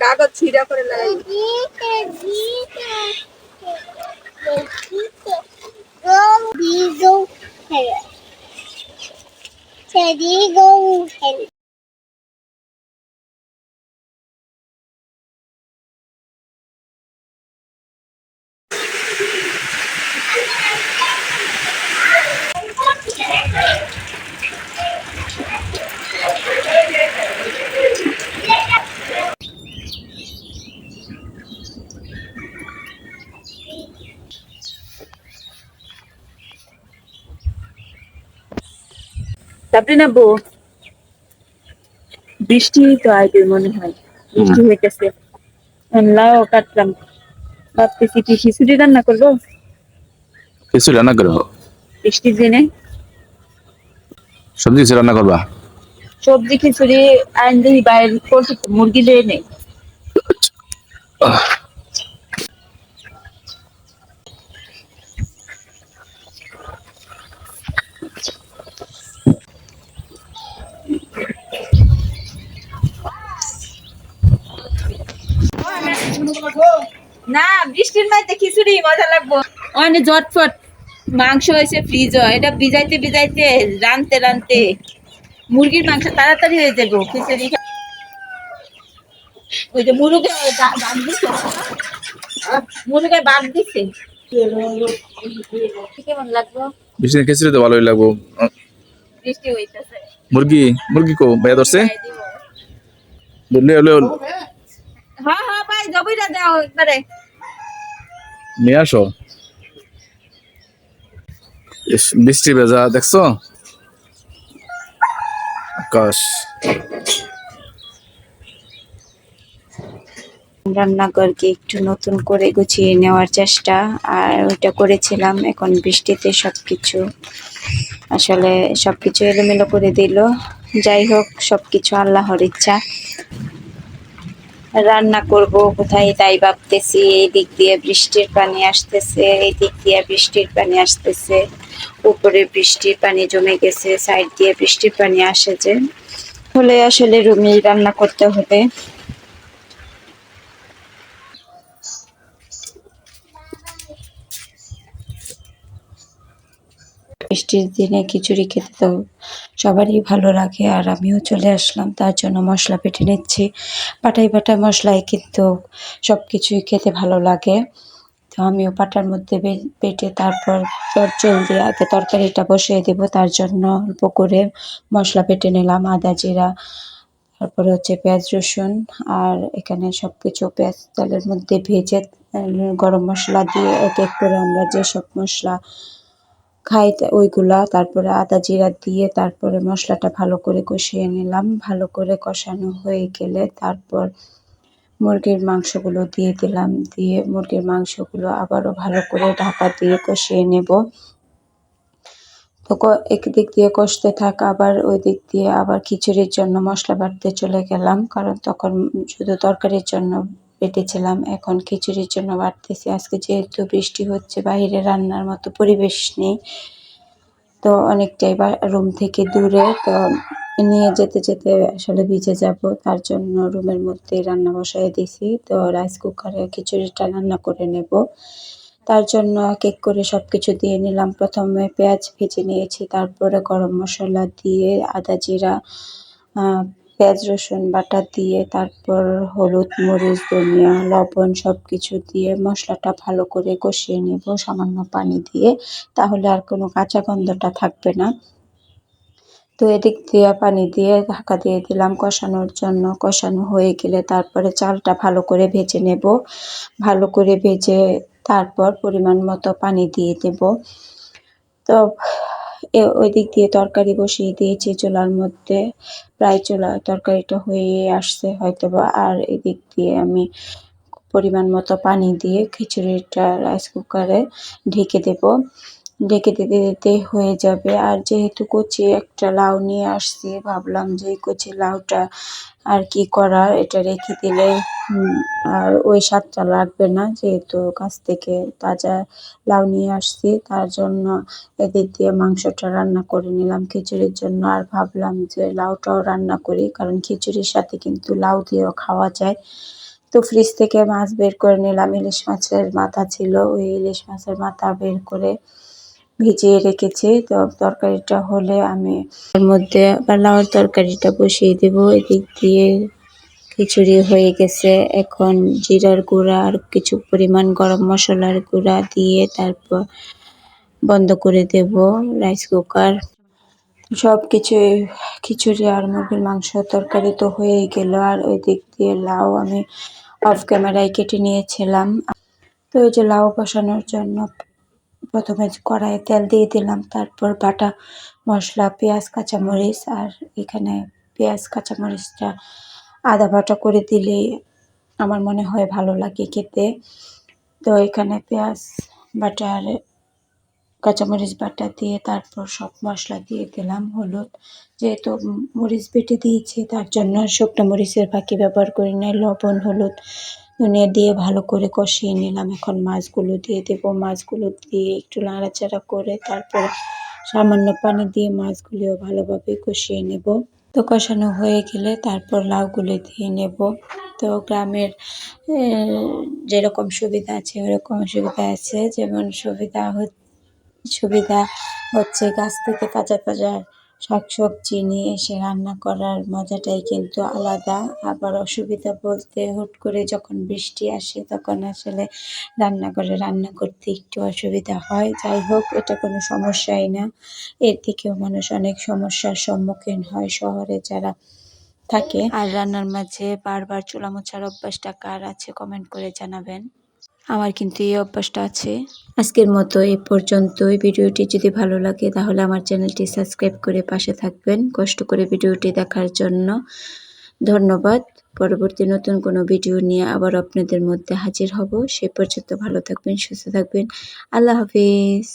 কাগজ ছিঁড়া করে লাগাই সাবরিনা বউ, বৃষ্টি তো আইবে মনে হয়, বৃষ্টি হইতেছে। লাউ কাটলাম, ভাবতেছি কি খিচুড়ি রান্না করবো। খিচুড়ি রান্না করবো বৃষ্টির দিনে? সবজি কিছু রান্না করবা? সবজি খিচুড়ি আইন দিই বাইরে, মুরগি দিয়ে নেই। না, বৃষ্টির মধ্যে খিচুড়ি মজা লাগবো। অনেক ঝটফট মাংস হয়েছে ফ্রিজ, এটা ভিজাইতে ভিজাইতে রানতে রানতে মুরগির মাংস তাড়াতাড়ি হয়ে যাবো। খিচুড়ি ওই যে মুরগে বাদ দিছে, মুরগে বাদ দিছে। কেমন লাগবো? বৃষ্টি খিচুড়ি তো ভালোই লাগবো। বৃষ্টি হইতেছে। মুরগি মুরগি কো ভাইয়া ধরছে? হ্যাঁ হ্যাঁ ভাই, জবিটা দাও একবারে। নিয়ে আসো। বৃষ্টি ভেজা দেখছো আকাশ। রান্নাঘরকে একটু নতুন করে গুছিয়ে নেওয়ার চেষ্টা, আর ওইটা করেছিলাম। এখন বৃষ্টিতে সবকিছু এলোমেলো করে দিল। যাই হোক, সবকিছু আল্লাহর ইচ্ছা। রান্না করব কোথায় তাই ভাবতেছি। এই দিক দিয়ে বৃষ্টির পানি আসতেছে, এই দিক দিয়ে বৃষ্টির পানি আসতেছে, উপরে বৃষ্টির পানি জমে গেছে, সাইড দিয়ে বৃষ্টির পানি আসে যে, হলে আসলে রুমেই রান্না করতে হবে। বৃষ্টির দিনে খিচুড়ি খেতে তো সবারই ভালো লাগে, আর আমিও চলে আসলাম। তার জন্য মশলা বেটে নিচ্ছি। পাটাই বাটা মশলায় কিন্তু সব কিছুই খেতে ভালো লাগে। তো আমিও পাটার মধ্যে বেটে তারপর চটচল দিয়ে আগে তরকারিটা বসিয়ে দেবো। তার জন্য অল্প করে মশলা বেটে নিলাম, আদা জিরা, তারপরে হচ্ছে পেঁয়াজ রসুন, আর এখানে সব কিছু পেঁয়াজ তেলের মধ্যে ভেজে গরম মশলা দিয়ে এক এক করে আমরা যেসব মশলা খাই ওইগুলা, তারপরে আদা জিরা দিয়ে তারপরে মশলাটা ভালো করে কষিয়ে নিলাম। ভালো করে কষানো হয়ে গেলে তারপর মুরগির মাংসগুলো দিয়ে দিলাম। দিয়ে মুরগির মাংসগুলো আবারও ভালো করে ঢাকা দিয়ে কষিয়ে নেব। তো একদিক দিয়ে কষতে থাক, আবার ওই দিক দিয়ে আবার খিচুড়ির জন্য মশলা বাটতে চলে গেলাম, কারণ তখন শুধু তরকারির জন্য বেটেছিলাম, এখন খিচুড়ির জন্য বাটতেছি। আজকে যেহেতু বৃষ্টি হচ্ছে, বাইরে রান্নার মতো পরিবেশ নেই, তো অনেকটাই রুম থেকে দূরে, তো নিয়ে যেতে যেতে আসলে ভিজে যাব। তার জন্য রুমের মধ্যেই রান্না বসাই দিয়েছি। তো রাইস কুকারে খিচুড়িটা রান্না করে নেব। তার জন্য এক এক করে সব কিছু দিয়ে নিলাম। প্রথমে পেঁয়াজ ভেজে নিয়েছি, তারপরে গরম মশলা দিয়ে আদা জিরা পেঁয়াজ রসুন বাটা দিয়ে, তারপর হলুদ মরিচ ধনিয়া লবণ সব কিছু দিয়ে মশলাটা ভালো করে কষিয়ে নেব সামান্য পানি দিয়ে, তাহলে আর কোনো কাঁচা গন্ধটা থাকবে না। তো এদিক দিয়ে পানি দিয়ে ঢাকা দিয়ে দিলাম কষানোর জন্য। কষানো হয়ে গেলে তারপরে চালটা ভালো করে ভেজে নেব। ভালো করে ভেজে তারপর পরিমাণ মতো পানি দিয়ে দেব। তো ওই দিক দিয়ে তরকারি বসিয়ে দিয়েছি চুলার মধ্যে, প্রায় তরকারিটা হয়ে আসছে হয়তোবা। আর এদিক দিয়ে আমি পরিমাণ মতো পানি দিয়ে খিচুড়িটা রাইস কুকারে ঢেকে দেব। ঢেকে দিতে দিতে হয়ে যাবে। আর যেহেতু কচি একটা লাউ নিয়ে আসছি, ভাবলাম যে এই কচি লাউটা আর কি করার, এটা রেখে দিলে আর ওই স্বাদটা লাগবে না, যেহেতু গাছ থেকে তাজা লাউ নিয়ে আসছি। তার জন্য এদিক দিয়ে মাংসটা রান্না করে নিলাম খিচুড়ির জন্য। আর ভাবলাম যে লাউটাও রান্না করি, কারণ খিচুড়ির সাথে কিন্তু লাউ দিয়েও খাওয়া যায়। তো ফ্রিজ থেকে মাছ বের করে নিলাম, ইলিশ মাছের মাথা ছিল, ওই ইলিশ মাছের মাথা বের করে ভিজিয়ে রেখেছি। তো তরকারিটা হলে আমি এর মধ্যে আবার লাউর তরকারিটা বসিয়ে দেব। এদিক দিয়ে খিচুড়ি হয়ে গেছে। এখন জিরার গুঁড়া আর কিছু পরিমাণ গরম মশলার গুঁড়া দিয়ে তারপর বন্ধ করে দেব রাইস কুকার। সব কিছুই খিচুড়ি আর মুরগির মাংস তরকারি তো হয়েই গেল। আর ওই দিক দিয়ে লাউ আমি অফ ক্যামেরায় কেটে নিয়েছিলাম। তো এই যে লাউ বসানোর জন্য প্রথমে কড়াইয়ে তেল দিয়ে দিলাম, তারপর বাটা মশলা, পেঁয়াজ, কাঁচামরিচ, আর এখানে পেঁয়াজ কাঁচামরিচটা আদা বাটা করে দিলেই আমার মনে হয় ভালো লাগে খেতে। তো এখানে পেঁয়াজ বাটা আর কাঁচামরিচ বাটা দিয়ে তারপর সব মশলা দিয়ে দিলাম। হলুদ, যেহেতু মরিচ বেটে দিয়েছি তার জন্য শুকনো মরিচের ফাঁকি ব্যবহার করি নাই। লবণ, হলুদ, ধনিয়া দিয়ে ভালো করে কষিয়ে নিলাম। এখন মাছগুলো দিয়ে দেব। মাছগুলো দিয়ে একটু নাড়াচাড়া করে তারপর সামান্য পানি দিয়ে মাছগুলিও ভালোভাবে কষিয়ে নেব। তো কষানো হয়ে গেলে তারপর লাউগুলো দিয়ে নেব। তো গ্রামের যেরকম সুবিধা আছে ওরকম সুবিধা আছে। যেমন সুবিধা হচ্ছে গাছ থেকে তাজা তাজা শাকসবজি নিয়ে এসে রান্না করার মজাটাই কিন্তু আলাদা। আবার অসুবিধা বলতে, হুট করে যখন বৃষ্টি আসে তখন আসলে রান্নাঘরে রান্না করতে একটু অসুবিধা হয়। যাই হোক, এটা কোনো সমস্যাই না। এর থেকেও মানুষ অনেক সমস্যার সম্মুখীন হয় শহরে যারা থাকে। আর রান্নার মাঝে বারবার চুলা মোছার অভ্যাসটা কার আছে কমেন্ট করে জানাবেন। আমার কিন্তু এই অভ্যাসটা আছে। আজকের মতো এ পর্যন্তই। ভিডিওটি যদি ভালো লাগে তাহলে আমার চ্যানেলটি সাবস্ক্রাইব করে পাশে থাকবেন। কষ্ট করে ভিডিওটি দেখার জন্য ধন্যবাদ। পরবর্তী নতুন কোনো ভিডিও নিয়ে আবার আপনাদের মধ্যে হাজির হব। সে পর্যন্ত ভালো থাকবেন, সুস্থ থাকবেন। আল্লাহ হাফিজ।